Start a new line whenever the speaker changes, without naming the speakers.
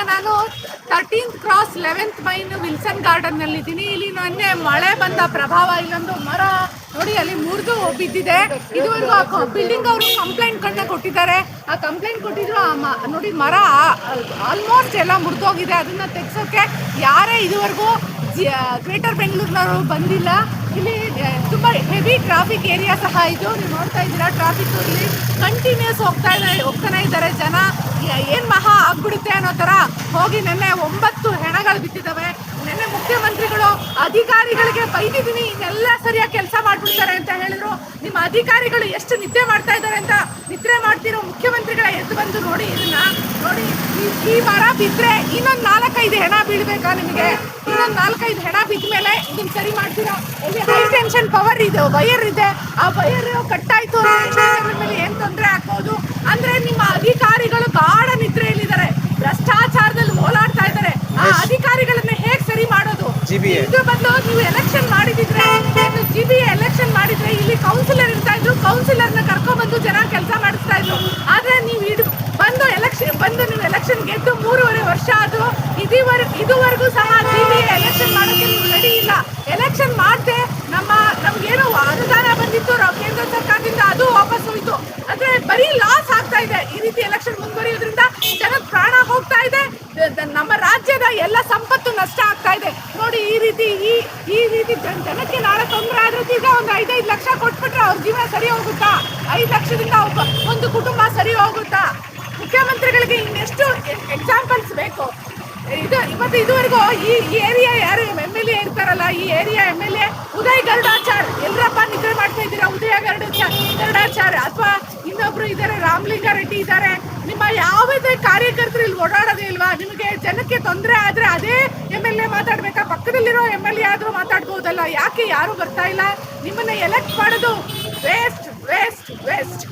ನಾನು 13th cross 11th main Wilson ಗಾರ್ಡನ್ನಲ್ಲಿದ್ದೀನಿ. ಇಲ್ಲಿ ಮೊನ್ನೆ ಮಳೆ ಬಂದ ಪ್ರಭಾವ ಇಲ್ಲೊಂದು ಮರ ನೋಡಿ ಅಲ್ಲಿ ಮುರಿದು ಬಿದ್ದಿದೆ. ಇದುವರೆಗೂ ಬಿಲ್ಡಿಂಗ್ ಅವರು ಕಂಪ್ಲೇಂಟ್ಗಳನ್ನ ಕೊಟ್ಟಿದ್ದಾರೆ. ಆ ಕಂಪ್ಲೇಂಟ್ ಕೊಟ್ಟಿದ್ರು ನೋಡಿ ಮರ ಆಲ್ಮೋಸ್ಟ್ ಎಲ್ಲ ಮುರಿದೋಗಿದೆ. ಅದನ್ನ ತೆಗ್ಸೋಕೆ ಯಾರೇ ಇದುವರೆಗೂ ಗ್ರೇಟರ್ ಬೆಂಗಳೂರಿನವರು ಬಂದಿಲ್ಲ. ಇಲ್ಲಿ ತುಂಬ ಹೆವಿ ಟ್ರಾಫಿಕ್ ಏರಿಯಾ ಸಹ ಇದು. ನೀವು ನೋಡ್ತಾ ಇದ್ದೀರಾ ಟ್ರಾಫಿಕ್ ಇಲ್ಲಿ ಕಂಟಿನ್ಯೂಸ್ ಹೋಗ್ತಾನೆ ಇದ್ದಾರೆ ಜನ. ಏನು ಮಹಾ ಆಗ್ಬಿಡುತ್ತೆ ಅನ್ನೋ ಥರ ಹೋಗಿ ನೆನ್ನೆ 9 ಹೆಣಗಳು ಬಿದ್ದಿದ್ದಾವೆ. ನೆನ್ನೆ ಮುಖ್ಯಮಂತ್ರಿಗಳು ಅಧಿಕಾರಿಗಳಿಗೆ ಬೈದಿದ್ದೀನಿ, ಇನ್ನೆಲ್ಲ ಸರಿಯಾಗಿ ಕೆಲಸ ಮಾಡಿಬಿಡ್ತಾರೆ ಅಂತ ಹೇಳಿದ್ರು. ನಿಮ್ಮ ಅಧಿಕಾರಿಗಳು ಎಷ್ಟು ನಿದ್ದೆ ಮಾಡ್ತಾ ಇದ್ದಾರೆ ಅಂತ ನಿದ್ರೆ ಮಾಡ್ತಿರೋ ಮುಖ್ಯಮಂತ್ರಿಗಳ ಎದ್ದು ಬಂದು ನೋಡಿ ಇದನ್ನ ನೋಡಿ. ಈ ಮರ ಬಿದ್ದರೆ ಇನ್ನೊಂದು 4-5 ಹೆಣ ಬೀಳ್ಬೇಕಾ ನಿಮಗೆ? ಇನ್ನೊಂದು 4-5 ಹೆಣ ಬಿದ್ದ ಮೇಲೆ ಇದನ್ನ ಸರಿ ಮಾಡ್ತೀರಾ? ಇಲ್ಲಿ ಹೈ ಟೆನ್ಷನ್ ಪವರ್ ಇದೆ, ವೈರ್ ಇದೆ. ಆ ವೈರ್ ಕಟ್ಟಾಯ್ತು ಮೇಲೆ ಏನು ತೊಂದರೆ ಆಗ್ಬೋದು ಅಂದ್ರೆ ನಿಮ್ಮ ಅಧಿಕಾರಿಗಳು ಗಾಢ ನಿದ್ರೆಯಲ್ಲಿದ್ದಾರೆ, ಭ್ರಷ್ಟಾಚಾರದಲ್ಲಿ ಓಲಾಡ್ತಾ ಇದ್ದಾರೆ. ಆ ಅಧಿಕಾರಿಗಳನ್ನ ಹೇಗೆ ಸರಿ ಮಾಡೋದು? ಇದ್ರ ಬದಲು ನೀವು ಎಲೆಕ್ಷನ್ ಮಾಡಿದಿದ್ರೆ, GBA ಎಲೆಕ್ಷನ್ ಮಾಡಿದ್ರೆ ಇಲ್ಲಿ ಕೌನ್ಸಿಲರ್ ಇರ್ತಾ ಇದ್ರು, ಕೌನ್ಸಿಲರ್ನ ಕರ್ಕೊಂಡ್ಬಂದು ಜನ ಕೆಲಸ ಮಾಡಿಸ್ತಾ ಇದ್ರು. ಆದ್ರೆ ನೀವು ನೀವು ಎಲೆಕ್ಷನ್ ಗೆದ್ದು 3.5 ವರ್ಷ ಆದ್ರೂ ಇದುವರೆಗೂ ಸಹ GBA ಎಲೆಕ್ಷನ್ ಮಾಡೋಕೆ ನೀವು ರೆಡಿ ಇಲ್ಲ. ಎಲೆಕ್ಷನ್ ಮಾಡದೆ ನಮ್ಗೇನೋ ಅನುದಾನ ಬಂದಿತ್ತು ಕೇಂದ್ರ ಸರ್ಕಾರದಿಂದ, ಅದು ವಾಪಸ್ ಹೋಯ್ತು. ಅಂದ್ರೆ ಬರೀ ಲಾಸ್ ಆಗ್ತಾ ಇದೆ. ಈ ರೀತಿ ಎಲೆಕ್ಷನ್ ಮುಂದುವರಿಯೋದ್ರಿಂದ ಜನದ ಪ್ರಾಣ ಹೋಗ್ತಾ ಇದೆ, ನಮ್ಮ ರಾಜ್ಯದ ಎಲ್ಲ ಸಂಪತ್ತು ನಷ್ಟ ಆಗ್ತಾ ಇದೆ. ನೋಡಿ ಈ ರೀತಿ ಜನಕ್ಕೆ ನಾಳೆ ತೊಂದರೆ ಆದ್ರೆ ಈಗ ಒಂದು 5-5 ಲಕ್ಷ ಕೊಟ್ಬಿಟ್ರೆ ಅವ್ರ ಜೀವನ ಸರಿ ಹೋಗುತ್ತಾ? 5 ಲಕ್ಷದಿಂದ ಒಂದು ಕುಟುಂಬ ಸರಿ ಹೋಗುತ್ತಾ? ಮುಖ್ಯಮಂತ್ರಿಗಳಿಗೆ ಇನ್ನೆಷ್ಟು ಎಕ್ಸಾಂಪಲ್ಸ್ ಬೇಕು? ಇವತ್ತು ಇದುವರೆಗೂ ಈ ಏರಿಯಾ ಯಾರು MLA ಇರ್ತಾರಲ್ಲ, ಈ ಏರಿಯಾ MLA ಉದಯ್ ಗರುಡಾಚಾರ್, ಎಲ್ಲರಪ್ಪ ನಿದ್ರೆ ಮಾಡ್ತಾ ಇದ್ದೀರಾ? ಉದಯ ಗರುಡಾಚಾರ್ ಅಥವಾ ಇನ್ನೊಬ್ರು ಇದ್ದಾರೆ, ರಾಮಲಿಂಗಾರೆಡ್ಡಿ ಇದ್ದಾರೆ. ನಿಮ್ಮ ಯಾವುದೇ ಕಾರ್ಯಕರ್ತರು ಇಲ್ಲಿ ಓಡಾಡೋದೇ ಇಲ್ವಾ? ನಿಮಗೆ ಜನಕ್ಕೆ ತೊಂದರೆ ಆದ್ರೆ ಅದೇ MLA ಮಾತಾಡ್ಬೇಕಾ? ಪಕ್ಕದಲ್ಲಿರೋ MLA ಆದ್ರೂ ಮಾತಾಡ್ಬೋದಲ್ಲ. ಯಾಕೆ ಯಾರು ಬರ್ತಾ ಇಲ್ಲ? ನಿಮ್ಮನ್ನ ಎಲೆಕ್ಟ್ ಮಾಡೋದು ವೇಸ್ಟ್.